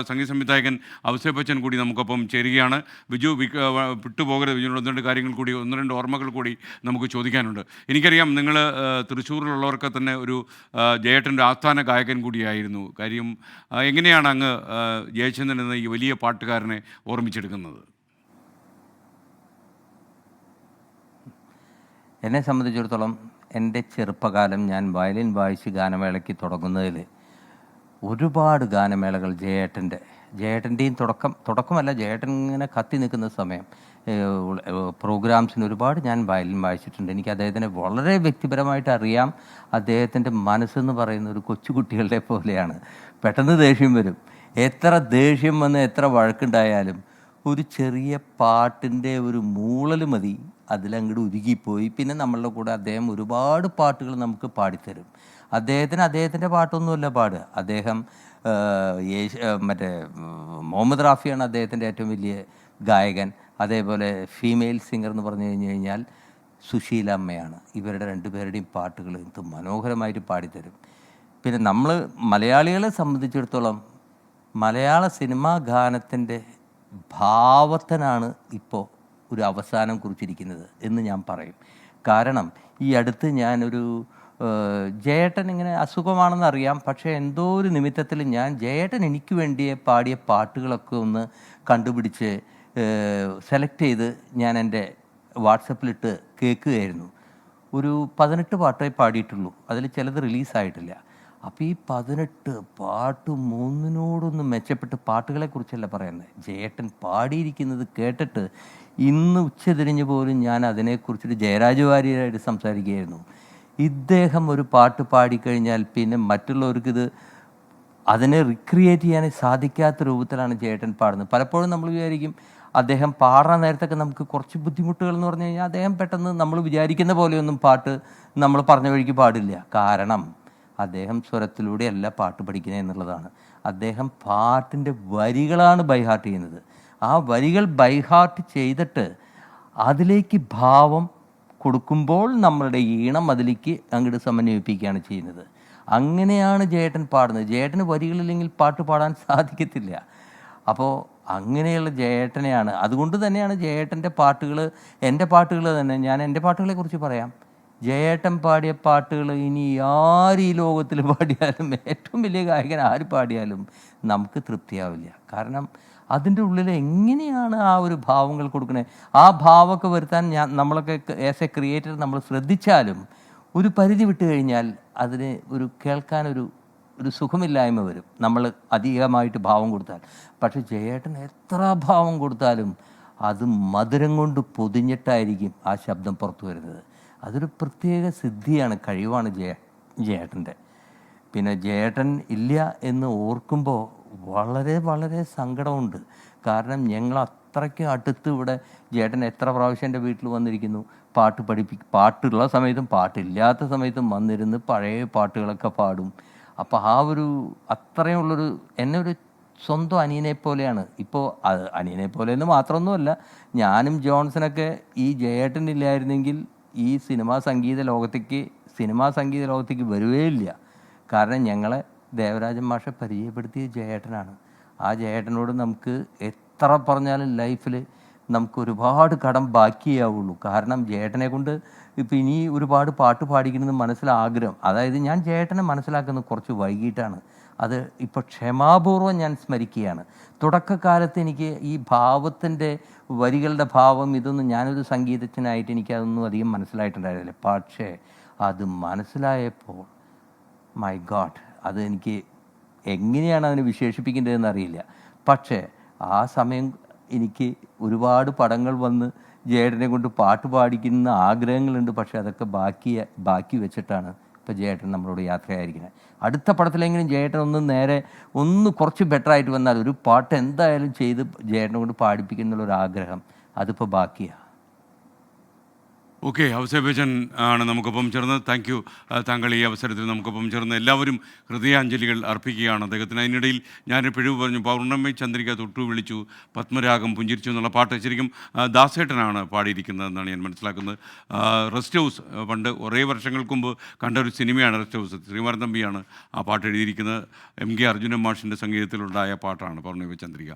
സംഗീത സംവിധായകൻ ഔസേപ്പ് ബച്ചൻ കൂടി നമുക്കൊപ്പം ചേരുകയാണ്. ബിജു വിട്ടുപോകരുത്, ബിജുവിനോട് ഒന്ന് രണ്ട് കാര്യങ്ങൾ കൂടി, ഒന്ന് രണ്ട് ഓർമ്മകൾ കൂടി നമുക്ക് ചോദിക്കാനുണ്ട്. എനിക്കറിയാം നിങ്ങൾ തൃശ്ശൂരിലുള്ളവർക്ക് തന്നെ ഒരു ജയേട്ടൻ്റെ ആസ്ഥാന ഗായകൻ കൂടിയായിരുന്നു. കാര്യം എങ്ങനെയാണ് അങ്ങ് ജയചന്ദ്രൻ എന്ന ഈ വലിയ പാട്ടുകാരനെ ഓർമ്മിച്ചെടുക്കുന്നത്? എന്നെ സംബന്ധിച്ചിടത്തോളം എൻ്റെ ചെറുപ്പകാലം ഞാൻ വയലിൻ വായിച്ച് ഗാനമേളയ്ക്ക് തുടങ്ങുന്നതിൽ ഒരുപാട് ഗാനമേളകൾ ജയേട്ടൻ്റെയും തുടക്കമല്ല, ജയേട്ടൻ ഇങ്ങനെ കത്തി നിൽക്കുന്ന സമയം പ്രോഗ്രാംസിന് ഒരുപാട് ഞാൻ വയലിൻ വായിച്ചിട്ടുണ്ട്. എനിക്ക് അദ്ദേഹത്തിനെ വളരെ വ്യക്തിപരമായിട്ട് അറിയാം. അദ്ദേഹത്തിൻ്റെ മനസ്സെന്ന് പറയുന്ന ഒരു കൊച്ചുകുട്ടികളുടെ പോലെയാണ്. പെട്ടെന്ന് ദേഷ്യം വരും. എത്ര ദേഷ്യം വന്ന് എത്ര വഴക്കുണ്ടായാലും ഒരു ചെറിയ പാട്ടിൻ്റെ ഒരു മൂളൽ മതി, അതിലങ്ങോട്ട് ഉരുകിപ്പോയി. പിന്നെ നമ്മളുടെ കൂടെ അദ്ദേഹം ഒരുപാട് പാട്ടുകൾ നമുക്ക് പാടിത്തരും. അദ്ദേഹത്തിൻ്റെ പാട്ടൊന്നുമല്ല പാടുക. അദ്ദേഹം മുഹമ്മദ് റാഫിയാണ് അദ്ദേഹത്തിൻ്റെ ഏറ്റവും വലിയ ഗായകൻ. അതേപോലെ ഫീമെയിൽ സിംഗർ എന്ന് പറഞ്ഞു കഴിഞ്ഞാൽ സുശീല അമ്മയാണ്. ഇവരുടെ രണ്ടുപേരുടെയും പാട്ടുകൾ എന്ത് മനോഹരമായിട്ട് പാടിത്തരും. പിന്നെ നമ്മൾ മലയാളികളെ സംബന്ധിച്ചിടത്തോളം മലയാള സിനിമാ ഗാനത്തിൻ്റെ ഭാവത്തിനാണ് ഇപ്പോൾ ഒരു അവസാനം കുറിച്ചിരിക്കുന്നത് എന്ന് ഞാൻ പറയും. കാരണം ഈ അടുത്ത് ഞാനൊരു ജയേട്ടൻ ഇങ്ങനെ അസുഖമാണെന്ന് അറിയാം, പക്ഷേ എന്തോ ഒരു നിമിത്തത്തിൽ ഞാൻ ജയേട്ടൻ എനിക്ക് വേണ്ടി പാടിയ പാട്ടുകളൊക്കെ ഒന്ന് കണ്ടുപിടിച്ച് സെലക്ട് ചെയ്ത് ഞാൻ എൻ്റെ വാട്സപ്പിലിട്ട് കേൾക്കുകയായിരുന്നു. ഒരു 18 പാട്ടേ പാടിയിട്ടുള്ളൂ, അതിൽ ചിലത് റിലീസായിട്ടില്ല. അപ്പോൾ ഈ 18 പാട്ട് മൂന്നിനോടൊന്നും മെച്ചപ്പെട്ട് പാട്ടുകളെക്കുറിച്ചല്ല പറയുന്നത്, ജയേട്ടൻ പാടിയിരിക്കുന്നത് കേട്ടിട്ട് ഇന്ന് ഉച്ചതിരിഞ്ഞ് പോലും ഞാൻ അതിനെക്കുറിച്ചിട്ട് ജയരാജ് വാര്യരായിട്ട് സംസാരിക്കുകയായിരുന്നു. ഇദ്ദേഹം ഒരു പാട്ട് പാടിക്കഴിഞ്ഞാൽ പിന്നെ മറ്റുള്ളവർക്കിത് അതിനെ റിക്രിയേറ്റ് ചെയ്യാൻ സാധിക്കാത്ത രൂപത്തിലാണ് ജയേട്ടൻ പാടുന്നത്. പലപ്പോഴും നമ്മൾ വിചാരിക്കും അദ്ദേഹം പാടുന്ന നേരത്തൊക്കെ നമുക്ക് കുറച്ച് ബുദ്ധിമുട്ടുകൾ എന്ന് പറഞ്ഞു കഴിഞ്ഞാൽ അദ്ദേഹം പെട്ടെന്ന് നമ്മൾ വിചാരിക്കുന്ന പോലെയൊന്നും പാട്ട് നമ്മൾ പറഞ്ഞ വഴിക്ക് പാടില്ല. കാരണം അദ്ദേഹം സ്വരത്തിലൂടെയല്ല പാട്ട് പഠിക്കുന്നത് എന്നുള്ളതാണ്. അദ്ദേഹം പാട്ടിൻ്റെ വരികളാണ് ബൈഹാർട്ട് ചെയ്യുന്നത്. ആ വരികൾ ബൈഹാർട്ട് ചെയ്തിട്ട് അതിലേക്ക് ഭാവം കൊടുക്കുമ്പോൾ നമ്മളുടെ ഈണം അതിലേക്ക് അങ്ങോട്ട് സമന്വയിപ്പിക്കുകയാണ് ചെയ്യുന്നത്. അങ്ങനെയാണ് ജയേട്ടൻ പാടുന്നത്. ജയേട്ടന് വരികളില്ലെങ്കിൽ പാട്ട് പാടാൻ സാധിക്കത്തില്ല. അപ്പോൾ അങ്ങനെയുള്ള ജയേട്ടനെയാണ്, അതുകൊണ്ട് തന്നെയാണ് ജയേട്ടൻ്റെ പാട്ടുകൾ എൻ്റെ പാട്ടുകൾ തന്നെ. ഞാൻ എൻ്റെ പാട്ടുകളെക്കുറിച്ച് പറയാം. ജയേട്ടൻ പാടിയ പാട്ടുകൾ ഇനി ആര് ഈ ലോകത്തിൽ പാടിയാലും, ഏറ്റവും വലിയ ഗായകൻ ആര് പാടിയാലും നമുക്ക് തൃപ്തിയാവില്ല. കാരണം അതിൻ്റെ ഉള്ളിൽ എങ്ങനെയാണ് ആ ഒരു ഭാവങ്ങൾ കൊടുക്കണേ, ആ ഭാവമൊക്കെ വരുത്താൻ നമ്മളൊക്കെ ആസ് എ ക്രിയേറ്റർ നമ്മൾ ശ്രദ്ധിച്ചാലും ഒരു പരിധി വിട്ട് കഴിഞ്ഞാൽ അതിന് ഒരു കേൾക്കാനൊരു സുഖമില്ലായ്മ വരും നമ്മൾ അധികമായിട്ട് ഭാവം കൊടുത്താൽ. പക്ഷെ ജയേട്ടൻ എത്ര ഭാവം കൊടുത്താലും അത് മധുരം കൊണ്ട് പൊതിഞ്ഞിട്ടായിരിക്കും ആ ശബ്ദം പുറത്തു വരുന്നത്. അതൊരു പ്രത്യേക സിദ്ധിയാണ്, കഴിവാണ് ജയേട്ടൻ്റെ. പിന്നെ ജയേട്ടൻ ഇല്ല എന്ന് ഓർക്കുമ്പോൾ വളരെ വളരെ സങ്കടമുണ്ട്. കാരണം ഞങ്ങൾ അത്രയ്ക്ക് അടുത്ത് ഇവിടെ ജയേട്ടൻ എത്ര പ്രാവശ്യം എൻ്റെ വീട്ടിൽ വന്നിരിക്കുന്നു, പാട്ടുള്ള സമയത്തും പാട്ടില്ലാത്ത സമയത്തും വന്നിരുന്ന് പഴയ പാട്ടുകളൊക്കെ പാടും. അപ്പോൾ ആ ഒരു അത്രയുള്ളൊരു എന്നെ ഒരു സ്വന്തം അനിയനെ പോലെയാണ്. ഇപ്പോൾ അനിയനെ പോലെ എന്ന് മാത്രമൊന്നുമല്ല, ഞാനും ജോൺസനൊക്കെ ഈ ജയേട്ടനില്ലായിരുന്നെങ്കിൽ ഈ സിനിമാ സംഗീത ലോകത്തേക്ക് വരുകയില്ല. കാരണം ഞങ്ങളെ ദേവരാജൻ മാഷെ പരിചയപ്പെടുത്തിയ ജയേട്ടനാണ്. ആ ജയേട്ടനോട് നമുക്ക് എത്ര പറഞ്ഞാലും ലൈഫിൽ നമുക്ക് ഒരുപാട് കടം ബാക്കിയാവുള്ളൂ. കാരണം ജയേട്ടനെ കൊണ്ട് ഇപ്പം ഇനി ഒരുപാട് പാട്ട് പാടിക്കണമെന്ന് മനസ്സിലാഗ്രഹം. അതായത് ഞാൻ ജയേട്ടനെ മനസ്സിലാക്കുന്നത് കുറച്ച് വൈകിട്ടാണ്. അത് ഇപ്പോൾ ക്ഷമാപൂർവ്വം ഞാൻ സ്മരിക്കുകയാണ്. തുടക്കകാലത്ത് എനിക്ക് ഈ ഭാവത്തിൻ്റെ വരികളുടെ ഭാവം ഇതൊന്നും ഞാനൊരു സംഗീതജ്ഞനായിട്ട് എനിക്കതൊന്നും അധികം മനസ്സിലായിട്ടുണ്ടായിരുന്നില്ല. പക്ഷേ അത് മനസ്സിലായപ്പോൾ മൈ ഗോഡ്, അത് എനിക്ക് എങ്ങനെയാണ് അതിനെ വിശേഷിപ്പിക്കേണ്ടതെന്ന് അറിയില്ല. പക്ഷേ ആ സമയം എനിക്ക് ഒരുപാട് പടങ്ങൾ വന്ന് ജയേട്ടനെ കൊണ്ട് പാട്ട് പാടിക്കുന്ന ആഗ്രഹങ്ങളുണ്ട്. പക്ഷേ അതൊക്കെ ബാക്കി വെച്ചിട്ടാണ് ഇപ്പോൾ ജയേട്ടൻ നമ്മളോട് യാത്രയായിരിക്കുന്നത്. അടുത്ത പടത്തിലെങ്കിലും ജയേട്ടൻ ഒന്ന് കുറച്ച് ബെറ്ററായിട്ട് വന്നാൽ ഒരു പാട്ട് എന്തായാലും ചെയ്ത് ജയേട്ടനെ കൊണ്ട് പാടിപ്പിക്കുന്നുള്ളൊരാഗ്രഹം അതിപ്പോൾ ബാക്കിയാണ്. ഓക്കെ, ഔസേപ്പ് ബച്ചൻ ആണ് നമുക്കൊപ്പം ചേർന്നത്. Thank you. താങ്കൾ ഈ അവസരത്തിൽ നമുക്കൊപ്പം ചേർന്ന് എല്ലാവരും ഹൃദയാഞ്ജലികൾ അർപ്പിക്കുകയാണ് അദ്ദേഹത്തിന്. അതിനിടയിൽ ഞാനൊരു പിഴവ് പറഞ്ഞു, പൗർണമി ചന്ദ്രിക തൊട്ടു വിളിച്ചു, പത്മരാഗം പുഞ്ചിരിച്ചു എന്നുള്ള പാട്ട് ശരിക്കും ദാസേട്ടനാണ് പാടിയിരിക്കുന്നതെന്നാണ് ഞാൻ മനസ്സിലാക്കുന്നത്. റെസ്റ്റ് ഹൗസ് പണ്ട് കുറേ വർഷങ്ങൾക്ക് മുമ്പ് കണ്ട ഒരു സിനിമയാണ് റെസ്റ്റ് ഹൗസ്. ശ്രീമാൻ തമ്പിയാണ് ആ പാട്ട് എഴുതിയിരിക്കുന്നത്. MK അർജുനൻ മാഷിൻ്റെ സംഗീതത്തിലുണ്ടായ പാട്ടാണ് പൗർണമി ചന്ദ്രിക.